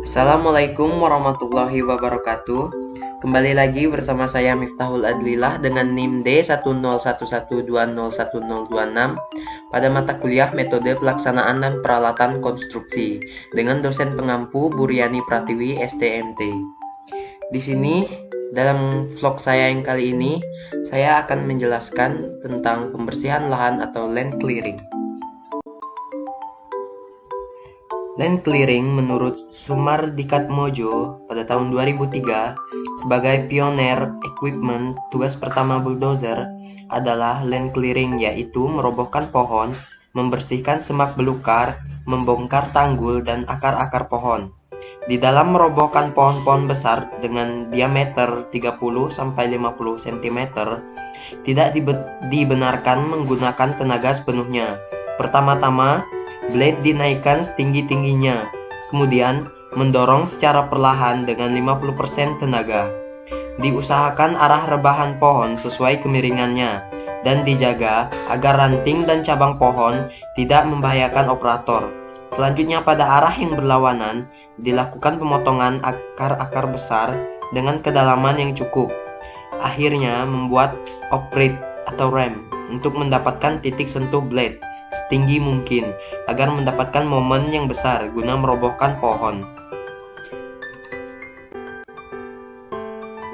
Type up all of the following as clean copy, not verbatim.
Assalamualaikum warahmatullahi wabarakatuh. Kembali lagi bersama saya Miftahul Adlilah dengan NIM D1011201026 pada mata kuliah Metode Pelaksanaan dan Peralatan Konstruksi dengan dosen pengampu Buryani Pratiwi STMT. Di sini dalam vlog saya yang kali ini saya akan menjelaskan tentang pembersihan lahan atau land clearing. Land clearing menurut Sumardikatmojo pada tahun 2003 sebagai pioner equipment, tugas pertama bulldozer adalah land clearing, yaitu merobohkan pohon, membersihkan semak belukar, membongkar tanggul dan akar-akar pohon. Di dalam merobohkan pohon-pohon besar dengan diameter 30-50 cm, tidak dibenarkan menggunakan tenaga sepenuhnya. Pertama-tama, blade dinaikkan setinggi-tingginya, kemudian mendorong secara perlahan dengan 50% tenaga. Diusahakan arah rebahan pohon sesuai kemiringannya, dan dijaga agar ranting dan cabang pohon tidak membahayakan operator. Selanjutnya pada arah yang berlawanan, dilakukan pemotongan akar-akar besar dengan kedalaman yang cukup. Akhirnya membuat operate atau ramp untuk mendapatkan titik sentuh blade setinggi mungkin agar mendapatkan momen yang besar guna merobohkan pohon.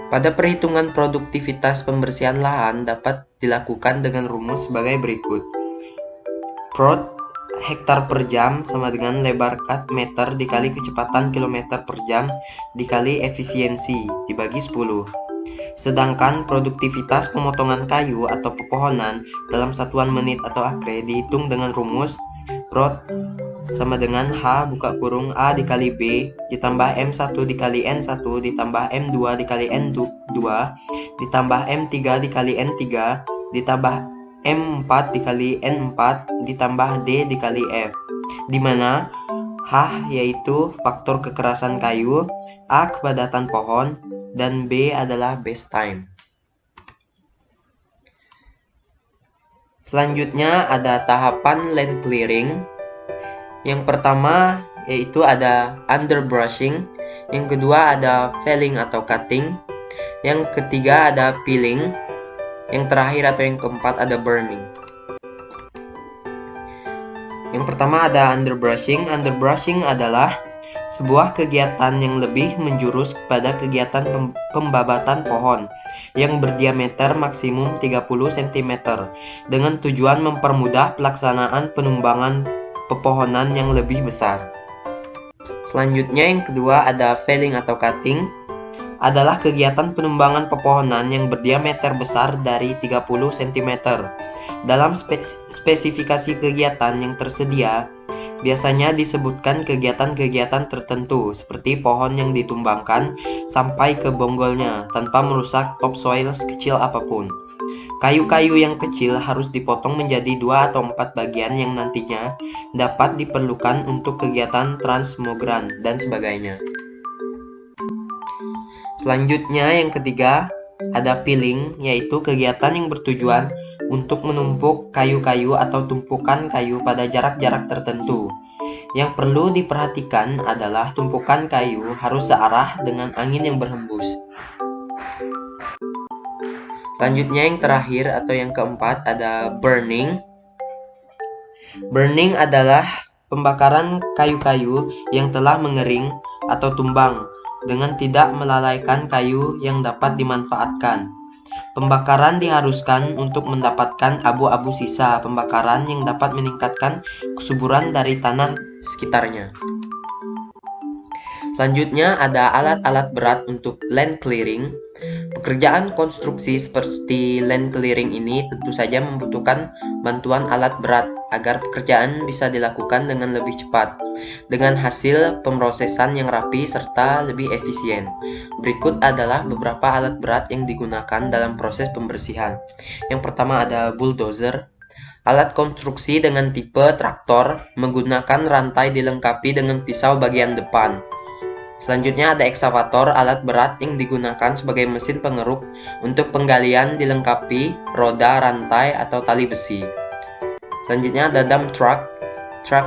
Pada perhitungan produktivitas pembersihan lahan dapat dilakukan dengan rumus sebagai berikut. Prod hektar per jam sama dengan lebar cut meter dikali kecepatan kilometer per jam dikali efisiensi dibagi 10. Sedangkan produktivitas pemotongan kayu atau pepohonan dalam satuan menit atau akre dihitung dengan rumus prod sama dengan H buka kurung A dikali B ditambah M1 dikali N1 ditambah M2 dikali N2 ditambah M3 dikali N3 ditambah M4 dikali N4 ditambah D dikali F, di mana H yaitu faktor kekerasan kayu, A kepadatan pohon, dan B adalah base time. Selanjutnya ada tahapan land clearing. Yang pertama yaitu ada underbrushing, yang kedua ada felling atau cutting, yang ketiga ada peeling, yang terakhir atau yang keempat ada burning. Yang pertama ada underbrushing. Underbrushing adalah sebuah kegiatan yang lebih menjurus kepada kegiatan pembabatan pohon yang berdiameter maksimum 30 cm dengan tujuan mempermudah pelaksanaan penumbangan pepohonan yang lebih besar. Selanjutnya yang kedua ada felling atau cutting, adalah kegiatan penumbangan pepohonan yang berdiameter besar dari 30 cm. Dalam spesifikasi kegiatan yang tersedia, biasanya disebutkan kegiatan-kegiatan tertentu seperti pohon yang ditumbangkan sampai ke bonggolnya tanpa merusak topsoil sekecil apapun. Kayu-kayu yang kecil harus dipotong menjadi 2 atau 4 bagian yang nantinya dapat diperlukan untuk kegiatan transmogran dan sebagainya. Selanjutnya yang ketiga ada peeling, yaitu kegiatan yang bertujuan untuk menumpuk kayu-kayu atau tumpukan kayu pada jarak-jarak tertentu. Yang perlu diperhatikan adalah tumpukan kayu harus searah dengan angin yang berhembus. Selanjutnya yang terakhir atau yang keempat ada burning. Burning adalah pembakaran kayu-kayu yang telah mengering atau tumbang dengan tidak melalaikan kayu yang dapat dimanfaatkan. Pembakaran diharuskan untuk mendapatkan abu-abu sisa pembakaran yang dapat meningkatkan kesuburan dari tanah sekitarnya. Selanjutnya ada alat-alat berat untuk land clearing. Pekerjaan konstruksi seperti land clearing ini tentu saja membutuhkan bantuan alat berat agar pekerjaan bisa dilakukan dengan lebih cepat, dengan hasil pemrosesan yang rapi serta lebih efisien. Berikut adalah beberapa alat berat yang digunakan dalam proses pembersihan. Yang pertama ada bulldozer. Alat konstruksi dengan tipe traktor menggunakan rantai dilengkapi dengan pisau bagian depan. Selanjutnya ada ekskavator, alat berat yang digunakan sebagai mesin pengeruk untuk penggalian dilengkapi roda, rantai, atau tali besi. Selanjutnya ada dump truck. Truk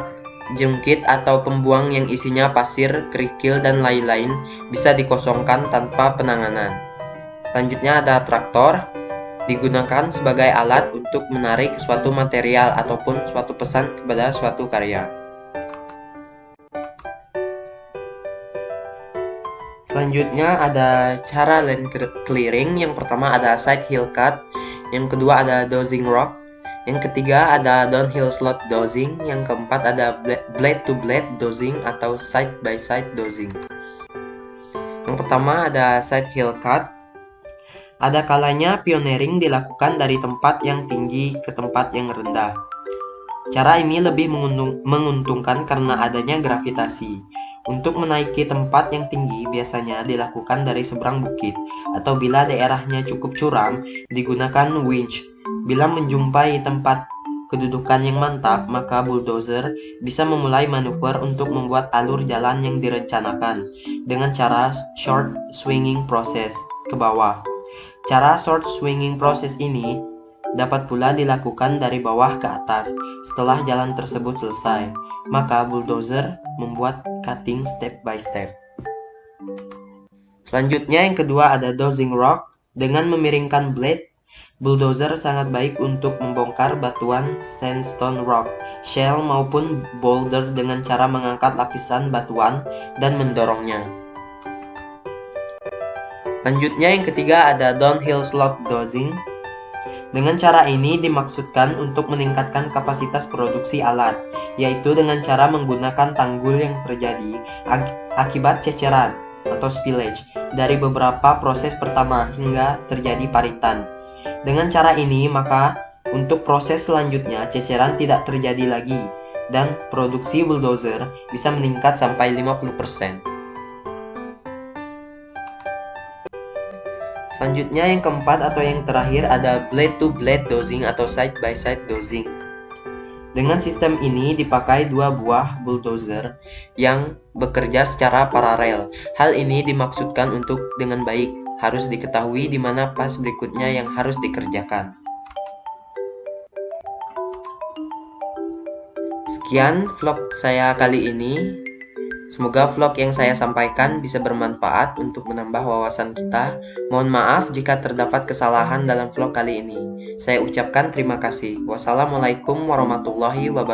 jungkit atau pembuang yang isinya pasir, kerikil, dan lain-lain bisa dikosongkan tanpa penanganan. Selanjutnya ada traktor, digunakan sebagai alat untuk menarik suatu material ataupun suatu pesan kepada suatu karya. Selanjutnya ada cara land clearing. Yang pertama ada side hill cut, yang kedua ada dozing rock, yang ketiga ada downhill slot dozing, yang keempat ada blade to blade dozing atau side by side dozing. Yang pertama ada side hill cut. Ada kalanya pioneering dilakukan dari tempat yang tinggi ke tempat yang rendah. Cara ini lebih menguntungkan karena adanya gravitasi. Untuk menaiki tempat yang tinggi biasanya dilakukan dari seberang bukit, atau bila daerahnya cukup curam, digunakan winch. Bila menjumpai tempat kedudukan yang mantap, maka bulldozer bisa memulai manuver untuk membuat alur jalan yang direncanakan dengan cara short swinging process ke bawah. Cara short swinging process ini dapat pula dilakukan dari bawah ke atas. Setelah jalan tersebut selesai, maka bulldozer membuat cutting step by step. Selanjutnya yang kedua ada dozing rock. Dengan memiringkan blade, bulldozer sangat baik untuk membongkar batuan sandstone rock, shell maupun boulder dengan cara mengangkat lapisan batuan dan mendorongnya. Selanjutnya yang ketiga ada downhill slot dozing. Dengan cara ini dimaksudkan untuk meningkatkan kapasitas produksi alat, yaitu dengan cara menggunakan tanggul yang terjadi akibat ceceran atau spillage dari beberapa proses pertama hingga terjadi paritan. Dengan cara ini, maka untuk proses selanjutnya ceceran tidak terjadi lagi dan produksi bulldozer bisa meningkat sampai 50%. Selanjutnya yang keempat atau yang terakhir ada blade to blade dozing atau side by side dozing. Dengan sistem ini dipakai dua buah bulldozer yang bekerja secara paralel. Hal ini dimaksudkan untuk dengan baik. Harus diketahui di mana pas berikutnya yang harus dikerjakan. Sekian vlog saya kali ini. Semoga vlog yang saya sampaikan bisa bermanfaat untuk menambah wawasan kita. Mohon maaf jika terdapat kesalahan dalam vlog kali ini. Saya ucapkan terima kasih. Wassalamualaikum warahmatullahi wabarakatuh.